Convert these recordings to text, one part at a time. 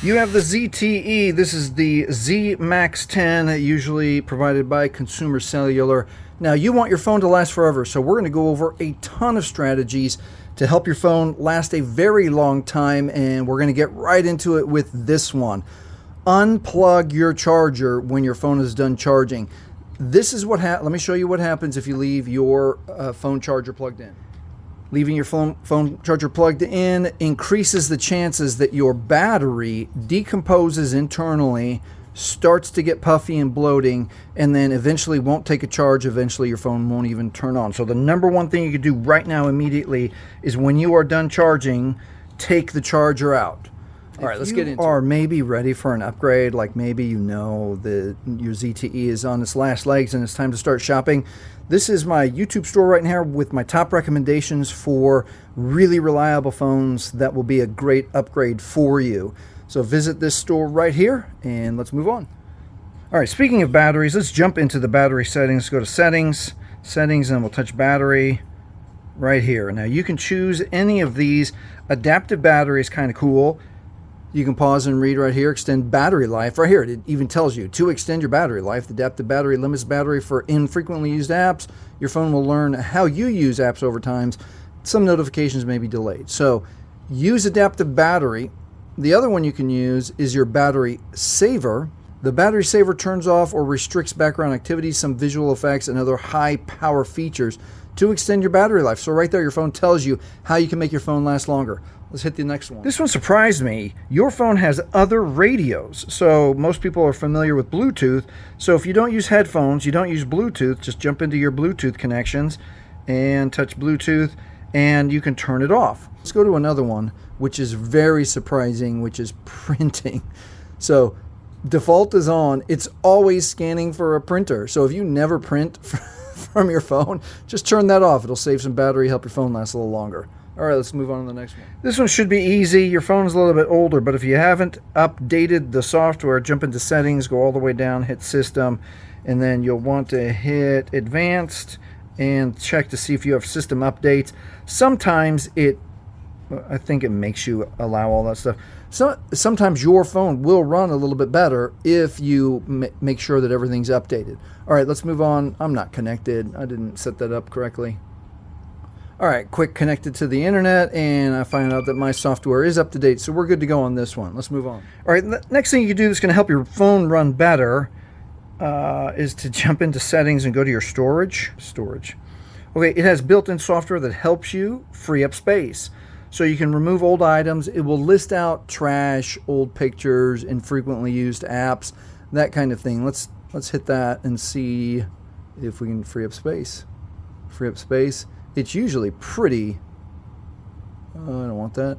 You have the ZTE. This is the ZMax10, usually provided by Consumer Cellular. Now, you want your phone to last forever, so we're going to go over a ton of strategies to help your phone last a very long time, and we're going to get right into it with this one. Unplug your charger when your phone is done charging. This is what let me show you what happens if you leave your phone charger plugged in. Leaving your phone charger plugged in increases the chances that your battery decomposes internally, starts to get puffy and bloating, and then eventually won't take a charge. Eventually your phone won't even turn on. So the number one thing you can do right now immediately is when you are done charging, take the charger out. All right, let's get into it. Or maybe ready for an upgrade, like maybe you know that your ZTE is on its last legs and it's time to start shopping. This is my YouTube store right now with my top recommendations for really reliable phones that will be a great upgrade for you. So visit this store right here and let's move on. All right, speaking of batteries, let's jump into the battery settings. Go to settings, and we'll touch battery right here. Now you can choose any of these. Adaptive battery is kind of cool. You can pause and read right here, extend battery life. Right here, it even tells you to extend your battery life. The adaptive battery limits battery for infrequently used apps. Your phone will learn how you use apps over time. Some notifications may be delayed. So use adaptive battery. The other one you can use is your battery saver. The battery saver turns off or restricts background activities, some visual effects, and other high power features to extend your battery life. So right there, your phone tells you how you can make your phone last longer. Let's hit the next one. This one surprised me. Your phone has other radios. So most people are familiar with Bluetooth. So if you don't use headphones, you don't use Bluetooth, just jump into your Bluetooth connections and touch Bluetooth and you can turn it off. Let's go to another one, which is very surprising, which is printing. So default is on. It's always scanning for a printer. So if you never print from your phone, just turn that off. It'll save some battery, help your phone last a little longer. All right, let's move on to the next one. This one should be easy. Your phone's a little bit older, but if you haven't updated the software, jump into settings, go all the way down, hit system, and then you'll want to hit advanced and check to see if you have system updates. Sometimes I think it makes you allow all that stuff. So sometimes your phone will run a little bit better if you make sure that everything's updated. All right, let's move on. I'm not connected. I didn't set that up correctly. All right, quick connected to the internet, and I find out that my software is up to date, so we're good to go on this one. Let's move on. All right, the next thing you can do that's going to help your phone run better is to jump into settings and go to your storage. Okay, it has built-in software that helps you free up space. So you can remove old items. It will list out trash, old pictures, infrequently used apps, that kind of thing. Let's hit that and see if we can free up space. Free up space. It's usually pretty, I don't want that.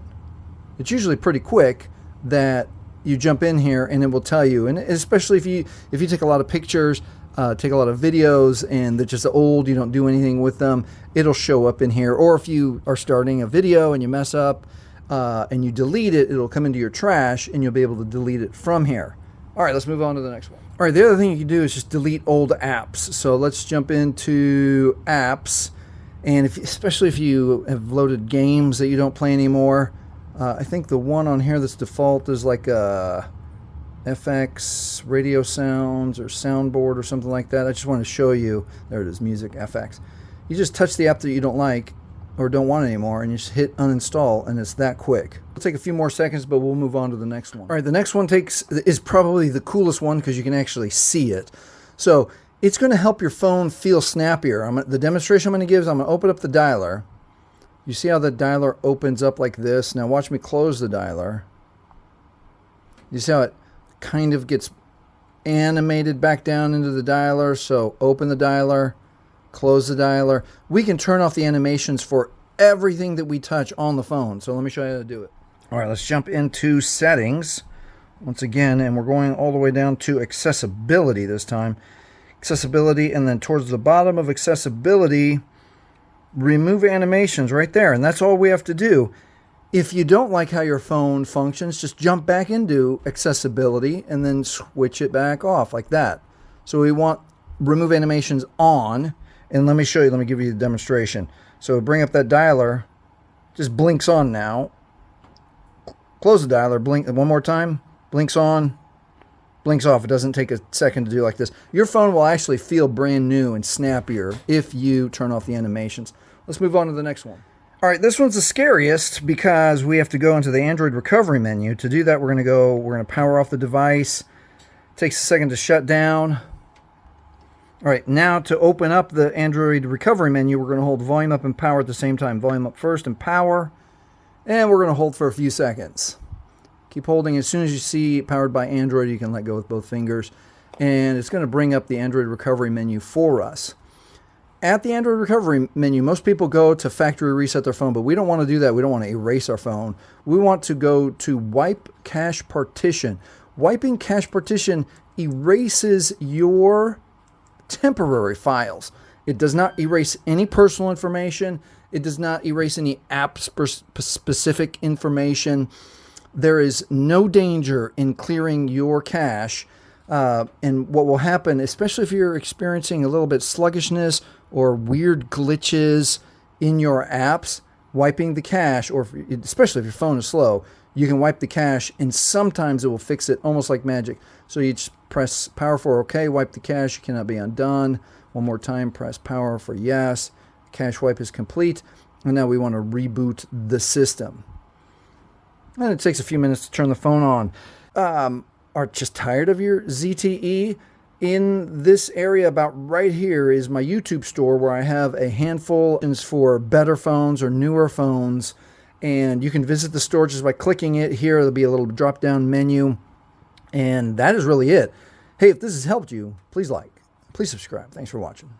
It's usually pretty quick that you jump in here and it will tell you, and especially if you take a lot of pictures, take a lot of videos and they're just old, you don't do anything with them, it'll show up in here. Or if you are starting a video and you mess up and you delete it, it'll come into your trash and you'll be able to delete it from here. All right, let's move on to the next one. All right, the other thing you can do is just delete old apps. So let's jump into apps. And especially if you have loaded games that you don't play anymore, I think the one on here that's default is like a FX radio sounds or soundboard or something like that. I just want to show you. There it is, music FX. You just touch the app that you don't like or don't want anymore and you just hit uninstall and it's that quick. It'll take a few more seconds, but we'll move on to the next one. All right, the next one is probably the coolest one because you can actually see it. So it's going to help your phone feel snappier. The demonstration I'm going to give is I'm going to open up the dialer. You see how the dialer opens up like this? Now watch me close the dialer. You see how it kind of gets animated back down into the dialer? So open the dialer, close the dialer. We can turn off the animations for everything that we touch on the phone. So let me show you how to do it. All right, let's jump into settings once again, and we're going all the way down to accessibility this time. Accessibility, and then towards the bottom of accessibility, remove animations right there, and that's all we have to do. If you don't like how your phone functions, just jump back into accessibility and then switch it back off like that. So we want remove animations on, and let me show you, let me give you a demonstration. So bring up that dialer, just blinks on now. Close the dialer, blink one more time, Blinks on, blinks off. It doesn't take a second to do like this. Your phone will actually feel brand new and snappier if you turn off the animations. Let's move on to the next one. All right, this one's the scariest because we have to go into the Android recovery menu. To do that, we're going to power off the device. It takes a second to shut down. All right, now to open up the Android recovery menu, we're going to hold volume up and power at the same time. Volume up first and power. And we're going to hold for a few seconds. Keep holding. As soon as you see powered by Android, you can let go with both fingers. And it's going to bring up the Android recovery menu for us. At the Android recovery menu, most people go to factory reset their phone, but we don't want to do that. We don't want to erase our phone. We want to go to wipe cache partition. Wiping cache partition erases your temporary files. It does not erase any personal information. It does not erase any app-specific information. There is no danger in clearing your cache. And what will happen, especially if you're experiencing a little bit sluggishness or weird glitches in your apps, wiping the cache, or especially if your phone is slow, you can wipe the cache and sometimes it will fix it almost like magic. So you just press power for OK, wipe the cache, it cannot be undone. One more time, press power for yes. Cache wipe is complete. And now we want to reboot the system. And it takes a few minutes to turn the phone on. Are just tired of your ZTE? In this area about right here is my YouTube store where I have a handful for better phones or newer phones. And you can visit the store just by clicking it. Here there'll be a little drop-down menu. And that is really it. Hey, if this has helped you, please like, please subscribe. Thanks for watching.